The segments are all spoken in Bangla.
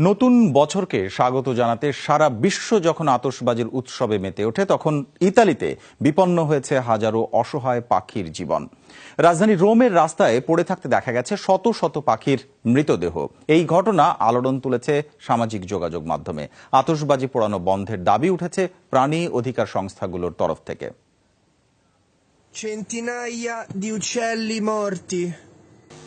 নতুন বছরকে স্বাগত জানাতে সারা বিশ্ব যখন আতশবাজির উৎসবে মেতে ওঠে, তখন ইতালিতে বিপন্ন হয়েছে হাজারো অসহায় পাখির জীবন। রাজধানী রোমের রাস্তায় পড়ে থাকতে দেখা গেছে শত শত পাখির মৃতদেহ। এই ঘটনা আলোড়ন তুলেছে সামাজিক যোগাযোগ মাধ্যমে। আতশবাজি পোড়ানো বন্ধের দাবি উঠেছে প্রাণী অধিকার সংস্থাগুলোর তরফ থেকে। Centinaia di uccelli morti.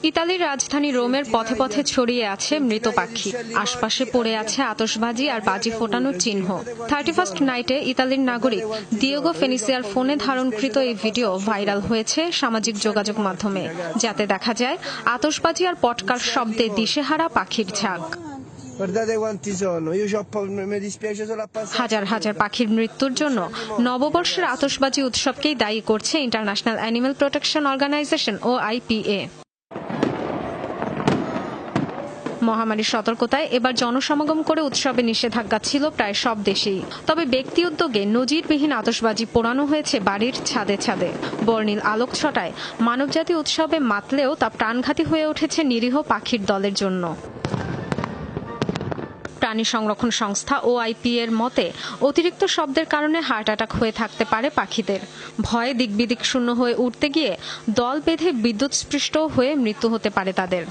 ইতালির রাজধানী রোমের পথে পথে ছড়িয়ে আছে মৃত পাখি। আশপাশে পড়ে আছে আতশবাজি আর বাজি ফোটানোর চিহ্ন। 31st নাইটে ইতালির নাগরিক দিয়েগো ফেনিসিয়ার ফোনে ধারণকৃত এই ভিডিও ভাইরাল হয়েছে সামাজিক যোগাযোগ মাধ্যমে, যাতে দেখা যায় আতশবাজি আর পটকার শব্দে দিশেহারা পাখির ঝাঁক। হাজার হাজার পাখির মৃত্যুর জন্য নববর্ষের আতশবাজি উৎসবকেই দায়ী করছে international animal protection organization OIPA। মহামারীর সতর্কতায় এবার জনসমাগম করে উৎসবে নিষেধাজ্ঞা ছিল প্রায় সব দেশেই। তবে ব্যক্তি উদ্যোগে নজিরবিহীন আতশবাজি পোড়ানো হয়েছে বাড়ির ছাদে ছাদে। বর্ণিল আলোক ছটায় মানবজাতি উৎসবে মাতলেও তা প্রাণঘাতী হয়ে উঠেছে নিরীহ পাখির দলের জন্য। প্রাণী সংরক্ষণ সংস্থা OIPA এর মতে, অতিরিক্ত শব্দের কারণে হার্ট অ্যাটাক হয়ে থাকতে পারে পাখিদের। ভয়ে দিকবিদিক শূন্য হয়ে উঠতে গিয়ে দল বেঁধে বিদ্যুৎস্পৃষ্ট হয়ে মৃত্যু হতে পারে তাদের।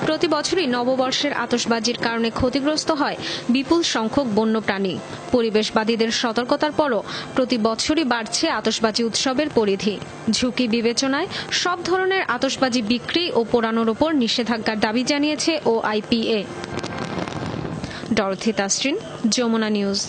প্রতি বছরই নববর্ষের আতশবাজির কারণে ক্ষতিগ্রস্ত হয় বিপুল সংখ্যক বন্যপ্রাণী। পরিবেশবাদীদের সতর্কতার পরও প্রতি বছরই বাড়ছে আতশবাজি উৎসবের পরিধি। ঝুঁকি বিবেচনায় সব ধরনের আতশবাজি বিক্রি ও পোড়ানোর ওপর নিষেধাজ্ঞার দাবি জানিয়েছে OIPA। Dorothy Tasrin, Jamuna news.